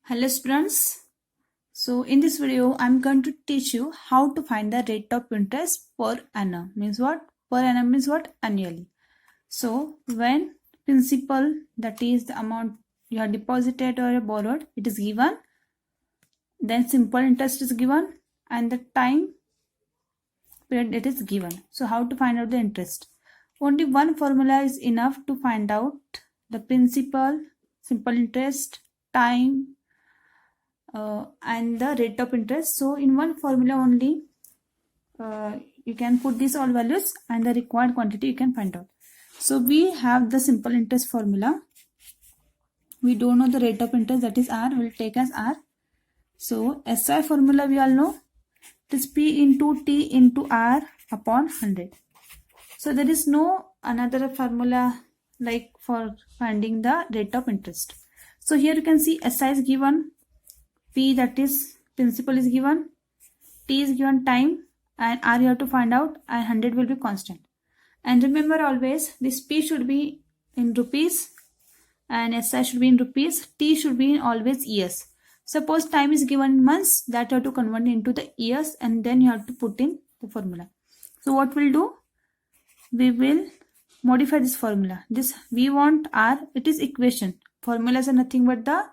Hello students. So in this video I'm going to teach you how to find the rate of interest per annum. Means what? Per annum means what? Annually. So when principal, that is the amount you have deposited or borrowed, it is given, then simple interest is given, and the time period it is given. So how to find out the interest? Only one formula is enough to find out the principal, simple interest, time, and the rate of interest. So in one formula only you can put these all values and the required quantity you can find out. So we have the simple interest formula. We don't know the rate of interest, that is R, we'll take as R. So SI formula we all know, it is P into T into R upon 100. So there is no another formula like for finding the rate of interest. So here you can see SI is given, P, that is principal, is given, T is given time, and R you have to find out, and 100 will be constant. And remember always this P should be in rupees and SI should be in rupees, T should be in always years. Suppose time is given in months, that you have to convert into the years and then you have to put in the formula. So what we'll do, we will modify this formula. This we want R, it is equation. Formulas are nothing but the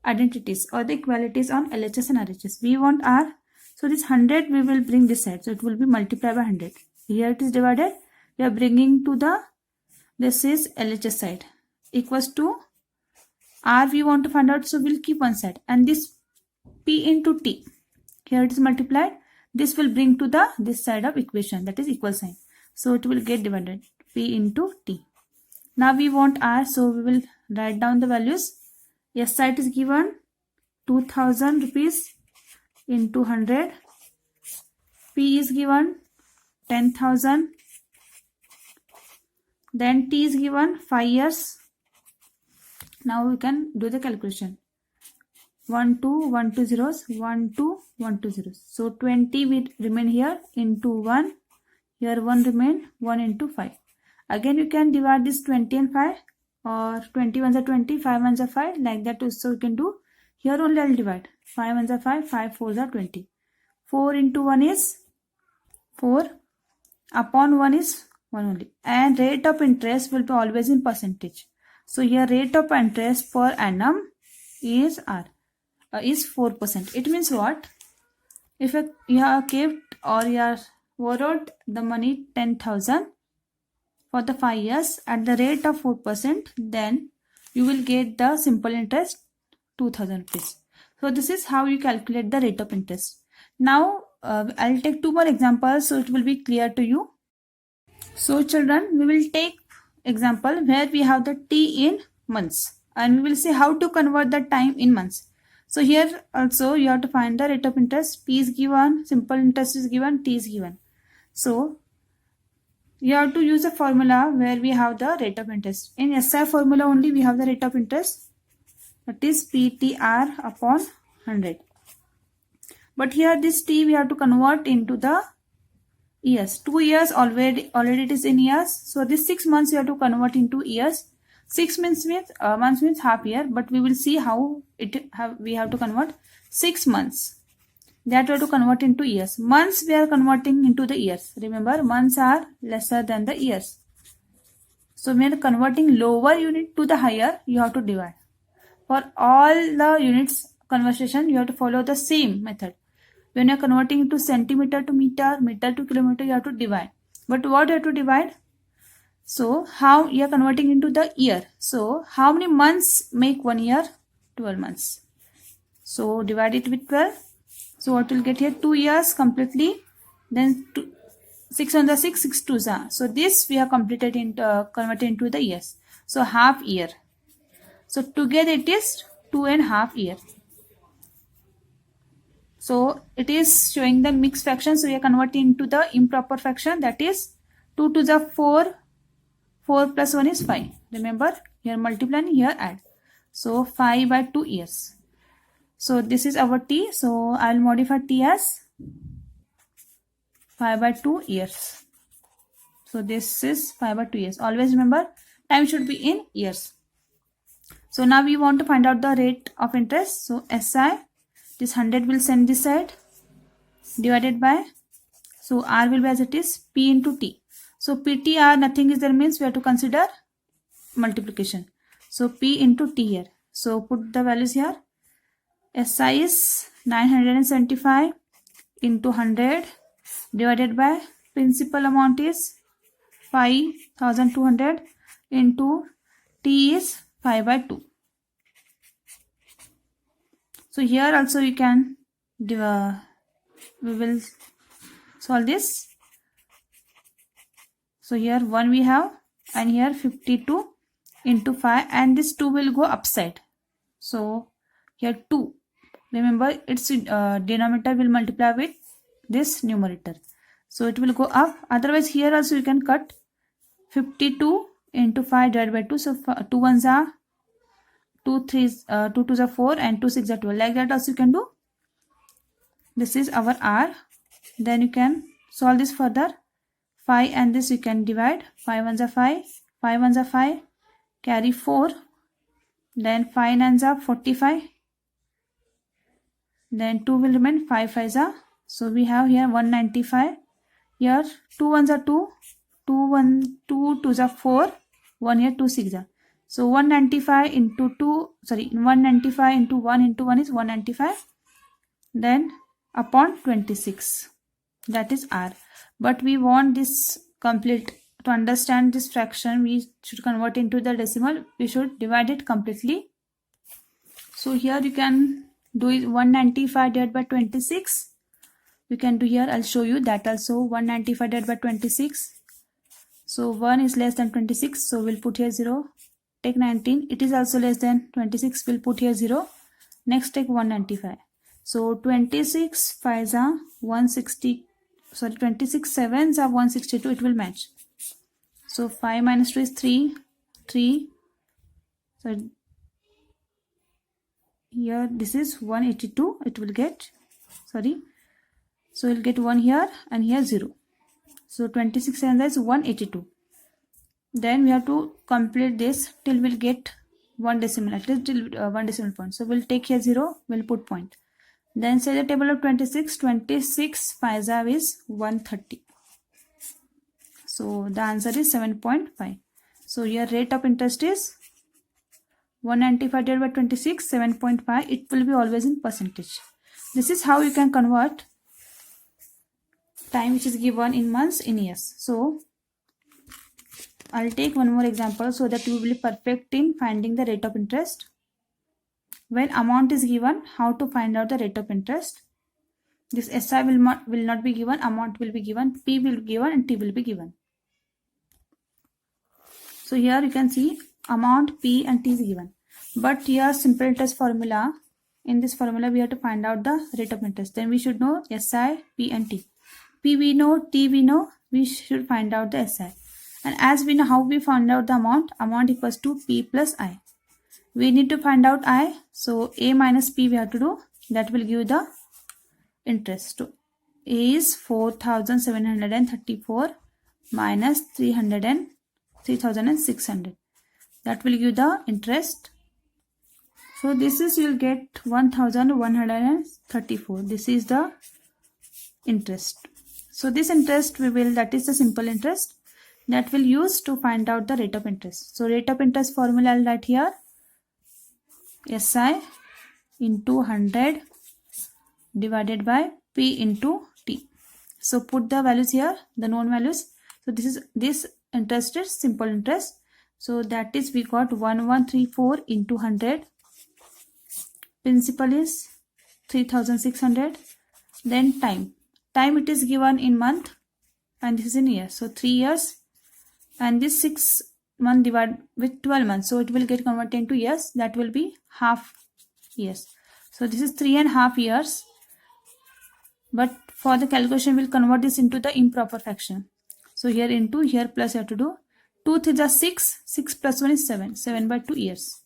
identities or the equalities on LHS and RHS. We want R. So this 100 we will bring this side. So it will be multiplied by 100. Here it is divided. We are bringing to the, this is LHS side, equals to R we want to find out. So we'll keep one side. And this P into T, here it is multiplied. This will bring to the this side of equation, that is equal sign. So it will get divided. P into T. Now we want R. So we will write down the values. S side is given 2000 rupees into 100. P is given 10,000. Then T is given 5 years. Now we can do the calculation. 1 2 1 2 zeros, 1 2 1 2 zeros. So 20 will remain here into 1. Here 1 remain, 1 into 5. Again you can divide this 20 and 5, or 20 ones are 20, 5 ones are 5, like that also you can do. Here only I will divide. 5 ones are 5, 5 fours are 20. 4 into 1 is 4, upon 1 is 1 only. And rate of interest will be always in percentage. So here rate of interest per annum is R, is 4%. It means what? If you have kept or you have borrowed the money 10,000 for the 5 years at the rate of 4%, then you will get the simple interest 2000 rupees. So this is how you calculate the rate of interest. Now I'll take two more examples so it will be clear to you. So children, we will take example where we have the T in months and we will see how to convert the time in months. So here also you have to find the rate of interest. P is given, simple interest is given, T is given. So you have to use a formula where we have the rate of interest. In SI formula only we have the rate of interest, that is PTR upon 100. But here this T we have to convert into the years. 2 years already it is in years. So this 6 months you have to convert into years. 6 months means half year, but we will see how we have to convert 6 months. That we have to convert into years. Months we are converting into the years. Remember, months are lesser than the years. So when you are converting lower unit to the higher, you have to divide. For all the units conversion, you have to follow the same method. When you are converting into centimeter to meter, meter to kilometer, you have to divide. But what you have to divide? So how you are converting into the year. So how many months make 1 year? 12 months. So divide it with 12. So what will get here? 2 years completely. Then 6 on the 6, 6 2s are. So this we have completed into converted into the years. So half year. So together it is 2.5 years. So it is showing the mixed fraction. So we are converting into the improper fraction, that is 2 to the 4. 4 plus 1 is 5. Remember, here multiply and here add. So 5 by 2 years. So this is our T. So I will modify T as 5 by 2 years. So this is 5 by 2 years. Always remember, time should be in years. So now we want to find out the rate of interest. So SI, this 100 will send this side, divided by, so R will be as it is, P into T. So PTR, nothing is there, means we have to consider multiplication. So P into T here. So put the values here. SI is 975 into 100 divided by principal amount is 5200 into T is 5 by 2. So here also you can we will solve this. So here 1 we have, and here 52 into 5, and this 2 will go upside. So here 2. Remember, its denominator will multiply with this numerator. So it will go up. Otherwise here also you can cut 52 into 5 divided by 2. So 2 ones are 2 3s, 2 2s are 4, and 2 6 are 12. Like that also you can do. This is our R. Then you can solve this further. 5 and this you can divide. 5 ones are 5, 5 ones are 5, carry 4. Then 5 nines are 45. Then 2 will remain, 5 5s are. So we have here 195. Here 2 ones are 2, 2 2s are 4, 1 here 2 6s are. So 195 into 2, sorry, 195 into 1 into 1 is 195. Then upon 26. That is R. But we want this complete. To understand this fraction, we should convert into the decimal. We should divide it completely. So here you can do it 195 divided by 26. You can do here. I'll show you that also. 195 divided by 26. So 1 is less than 26. So we'll put here 0. Take 19. It is also less than 26. We'll put here 0. Next take 195. So 26 5s are 160. Sorry, 26 7s are 162. It will match. So 5 minus 2 is 3. 3. So here this is 182. It will get, sorry. So we'll get 1 here and here 0. So 26 and that's 182. Then we have to complete this till we'll get one decimal, at least till one decimal point. So we'll take here 0. We'll put point. Then say the table of 26. 26 5 is 130. So the answer is 7.5. So your rate of interest is 195 divided by 26, 7.5. It will be always in percentage. This is how you can convert time which is given in months in years. So I'll take one more example so that you will be perfect in finding the rate of interest. When amount is given, how to find out the rate of interest? This SI will not be given, amount will be given, P will be given, and T will be given. So here you can see amount, P and T is given. But here simple interest formula. In this formula we have to find out the rate of interest. Then we should know SI, P and T. P we know, T we know. We should find out the SI. And as we know how we found out the amount, amount equals to P plus I. We need to find out I. So A minus P we have to do. That will give the interest. So A is 4,734 minus 3,600. That will give the interest. So this is, you'll get 1,134. This is the interest. So this interest that is the simple interest that we'll use to find out the rate of interest. So rate of interest formula I'll write here. SI into 100 divided by P into T. So put the values here, the known values. So this interest is simple interest. So that is, we got 1134 into 100. Principal is 3,600. Then time. Time it is given in month and this is in year. So 3 years, and this 6 month divided with 12 months. So it will get converted into years. That will be half years. So this is 3.5 years. But for the calculation, we'll convert this into the improper fraction. So here into, here plus you have to do. 2 3s are 6. 6 plus 1 is 7. 7 by 2 years.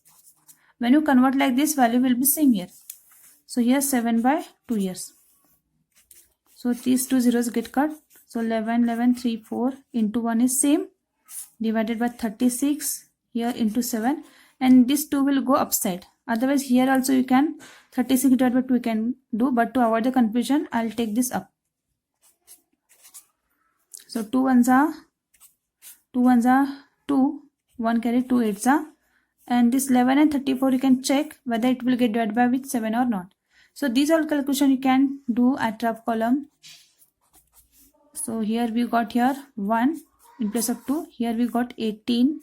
When you convert like this, value will be same here. So here 7 by 2 years. So these two zeros get cut. So 11, 11, 3, 4 into 1 is same. Divided by 36. Here into 7. and this 2 will go upside. Otherwise here also you can 36 divided by 2 you can do, but to avoid the confusion I'll take this up. So 2 ones are 2, 1 carry 2 8s are, and this 11 and 34 you can check whether it will get divided by with 7 or not. So these all calculation you can do at rough column. So here we got here 1 in place of 2, here we got 18,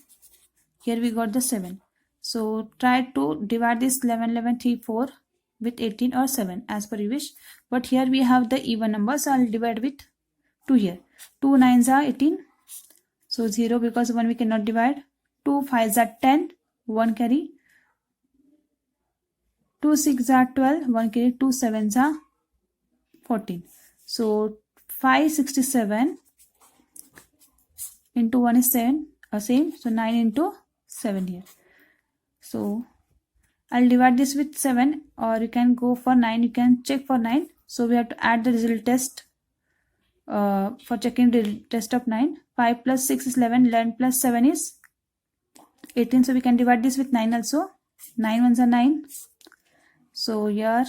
here we got the 7. So try to divide this 11 11 3 4 with 18 or 7 as per your wish, but here we have the even number, so I'll divide with 2 here. 2 9s are 18, so 0 because 1 we cannot divide. 2 5s are 10, 1 carry. 2 6s are 12, 1 carry. 2 7s are 14. So 567 into 1 is 7, same, so 9 into 7 here. So I'll divide this with 7, or you can go for 9, you can check for 9. So we have to add the result test for checking the test of 9. 5 plus 6 is 11, 11 plus 7 is 18, so we can divide this with 9 also. 9 ones are 9, so here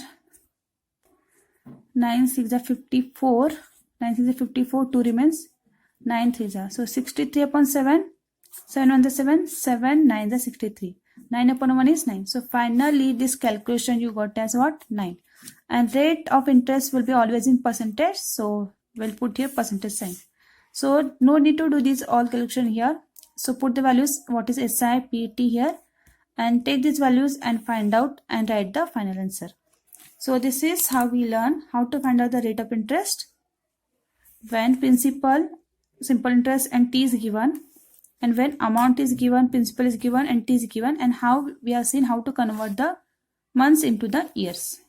9 6 are 54, 9 6 are 54, 2 remains, 9 3s are, so 63 upon 7, 7 1 is 7, 7 9 is 63, 9 upon 1 is 9. So finally this calculation you got as what? 9. And rate of interest will be always in percentage, so we'll put here percentage sign. So no need to do this all calculation here. So put the values what is SI, PT here, and take these values and find out and write the final answer. So this is how we learn how to find out the rate of interest when principal, simple interest and T is given, and when amount is given, principal is given and T is given, and how we have seen how to convert the months into the years.